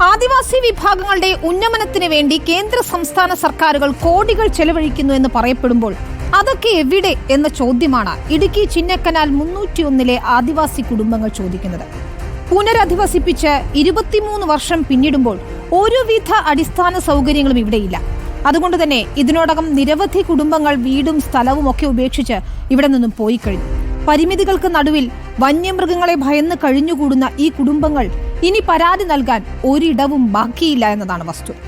ആദിവാസി വിഭാഗങ്ങളുടെ ഉന്നമനത്തിന് വേണ്ടി കേന്ദ്ര സംസ്ഥാന സർക്കാരുകൾ കോടികൾ ചെലവഴിക്കുന്നു എന്ന് പറയപ്പെടുമ്പോൾ അതൊക്കെ എവിടെ എന്ന ചോദ്യമാണ് ഇടുക്കി ചിന്നക്കനാൽ 301 ആദിവാസി കുടുംബങ്ങൾ ചോദിക്കുന്നത്. പുനരധിവസിപ്പിച്ച് 23 വർഷം പിന്നിടുമ്പോൾ ഒരുവിധ അടിസ്ഥാന സൗകര്യങ്ങളും ഇവിടെയില്ല. അതുകൊണ്ട് തന്നെ ഇതിനോടകം നിരവധി കുടുംബങ്ങൾ വീടും സ്ഥലവും ഒക്കെ ഉപേക്ഷിച്ച് ഇവിടെ നിന്നും പോയി കഴിഞ്ഞു. പരിമിതികൾക്ക് നടുവിൽ വന്യമൃഗങ്ങളെ ഭയന്ന് കഴിഞ്ഞുകൂടുന്ന ഈ കുടുംബങ്ങൾ ഇനി പരാതി നൽകാൻ ഒരിടവും ബാക്കിയില്ല എന്നതാണ് വസ്തുത.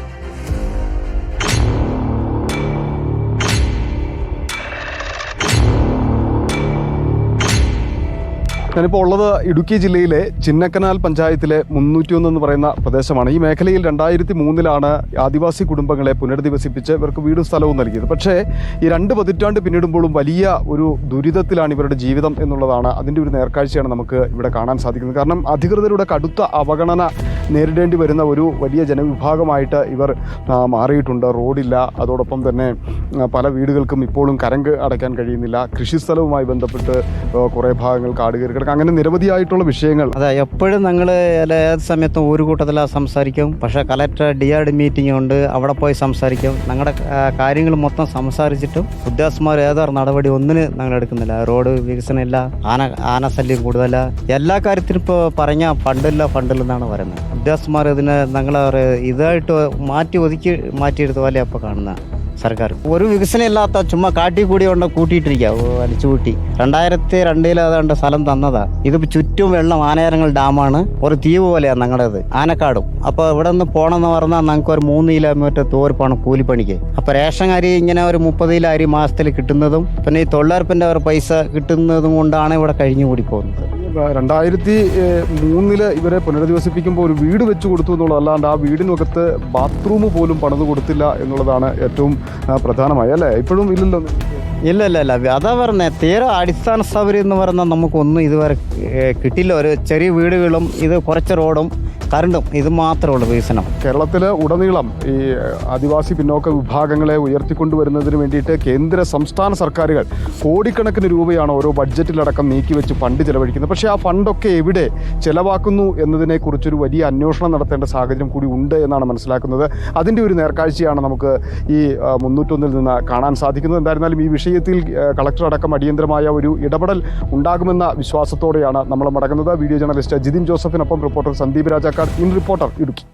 ഞാനിപ്പോൾ ഉള്ളത് ഇടുക്കി ജില്ലയിലെ ചിന്നക്കനാൽ പഞ്ചായത്തിലെ 301 എന്ന് പറയുന്ന പ്രദേശമാണ്. ഈ മേഖലയിൽ 2003 ആദിവാസി കുടുംബങ്ങളെ പുനരധിവസിപ്പിച്ച് ഇവർക്ക് വീടും സ്ഥലവും നൽകിയത്. പക്ഷേ ഈ 2 പതിറ്റാണ്ട് പിന്നിടുമ്പോഴും വലിയ ഒരു ദുരിതത്തിലാണ് ഇവരുടെ ജീവിതം എന്നുള്ളതാണ് അതിൻ്റെ ഒരു നേർക്കാഴ്ചയാണ് നമുക്ക് ഇവിടെ കാണാൻ സാധിക്കുന്നത്. കാരണം അധികൃതരുടെ കടുത്ത അവഗണന നേരിടേണ്ടി വരുന്ന ഒരു വലിയ ജനവിഭാഗമായിട്ട് ഇവർ മാറിയിട്ടുണ്ട്. റോഡില്ല, അതോടൊപ്പം തന്നെ പല വീടുകൾക്കും ഇപ്പോഴും കരങ്ക് അടയ്ക്കാൻ കഴിയുന്നില്ല. കൃഷിസ്ഥലവുമായി ബന്ധപ്പെട്ട് കുറേ ഭാഗങ്ങൾ കാട് കയറി, അങ്ങനെ നിരവധിയായിട്ടുള്ള വിഷയങ്ങൾ. അതെ, എപ്പോഴും ഞങ്ങൾ ഏത് സമയത്തും ഒരു കൂട്ടത്തിൽ സംസാരിക്കും. പക്ഷേ കലക്ടർ DRD മീറ്റിംഗ് ഉണ്ട്, അവിടെ പോയി സംസാരിക്കും. ഞങ്ങളുടെ കാര്യങ്ങൾ മൊത്തം സംസാരിച്ചിട്ടും ഉദ്യോഗസ്ഥന്മാർ ഏതൊരു നടപടി ഒന്നിന് ഞങ്ങൾ എടുക്കുന്നില്ല. റോഡ് വികസനം ഇല്ല, ആനശല്യം കൂടുതല, എല്ലാ കാര്യത്തിനും ഇപ്പോൾ പറഞ്ഞാൽ ഫണ്ടില്ലെന്നാണ് പറയുന്നത്. ഉദ്യോഗസ്ഥന്മാർ ഇതിനെ ഞങ്ങൾ ഇതായിട്ട് മാറ്റിയെടുത്ത പോലെ അപ്പോൾ കാണുന്ന സർക്കാർ ഒരു വികസനം ഇല്ലാത്ത ചുമ്മാ കാട്ടിക്കൂടി കൊണ്ട് കൂട്ടിയിട്ടിരിക്കുക, വലിച്ചു കൂട്ടി. 2002 അതുകൊണ്ട് സ്ഥലം തന്നതാ. ഇത് ചുറ്റും വെള്ളം, ആനയരങ്ങൾ ഡാമാണ്, ഒരു ദ്വീപ് പോലെയാണ് ഞങ്ങളുടേത്, ആനക്കാടും. അപ്പോൾ ഇവിടെ നിന്ന് പോകണമെന്ന് പറഞ്ഞാൽ ഞങ്ങൾക്ക് ഒരു 3 കിലോമീറ്റർ തോർപ്പാണ് കൂലിപ്പണിക്ക്. അപ്പോൾ റേഷൻ അരി ഇങ്ങനെ ഒരു 30 കിലോ അരി മാസത്തിൽ കിട്ടുന്നതും പിന്നെ ഈ തൊഴിലുറപ്പിൻ്റെ ഒരു പൈസ കിട്ടുന്നതും കൊണ്ടാണ് ഇവിടെ കഴിഞ്ഞുകൂടി പോകുന്നത്. 2003 ഇവരെ പുനരധിവസിപ്പിക്കുമ്പോൾ ഒരു വീട് വെച്ച് കൊടുത്തു എന്നുള്ളതല്ലാണ്ട് ആ വീടിനകത്ത് ബാത്റൂം പോലും പണിത് കൊടുത്തില്ല എന്നുള്ളതാണ് ഏറ്റവും പ്രധാനമായി, അല്ലേ? ഇപ്പോഴും ഇല്ലല്ലോ. ഇല്ല, അതാ പറഞ്ഞേ, തീരെ അടിസ്ഥാന സൗകര്യം എന്ന് പറഞ്ഞാൽ നമുക്കൊന്നും ഇതുവരെ കിട്ടില്ല. ഒരു ചെറിയ വീടുകളും ഇത് കുറച്ച് റോഡും കറണ്ടും, ഇത് മാത്രമേ ഉള്ളൂ വികസനം. കേരളത്തിൽ ഉടനീളം ഈ ആദിവാസി പിന്നോക്ക വിഭാഗങ്ങളെ ഉയർത്തിക്കൊണ്ടുവരുന്നതിന് വേണ്ടിയിട്ട് കേന്ദ്ര സംസ്ഥാന സർക്കാരുകൾ കോടിക്കണക്കിന് രൂപയാണ് ഓരോ ബഡ്ജറ്റിലടക്കം നീക്കിവെച്ച് ഫണ്ട് ചെലവഴിക്കുന്നത്. പക്ഷേ ആ ഫണ്ടൊക്കെ എവിടെ ചെലവാക്കുന്നു എന്നതിനെക്കുറിച്ചൊരു വലിയ അന്വേഷണം നടത്തേണ്ട സാഹചര്യം കൂടി ഉണ്ട് എന്നാണ് മനസ്സിലാക്കുന്നത്. അതിൻ്റെ ഒരു നേർക്കാഴ്ചയാണ് നമുക്ക് ഈ 301 നിന്ന് കാണാൻ സാധിക്കുന്നത്. എന്തായിരുന്നാലും ഈ വിഷയത്തിൽ കളക്ടർ അടക്കം അടിയന്തരമായ ഒരു ഇടപെടൽ ഉണ്ടാകുമെന്ന വിശ്വാസത്തോടെയാണ് നമ്മൾ മടങ്ങുന്നത്. വീഡിയോ ജേർണലിസ്റ്റ് ജിതിൻ ജോസഫിനൊപ്പം reporter Sandeep Rajakkad, in reporter, Idukki.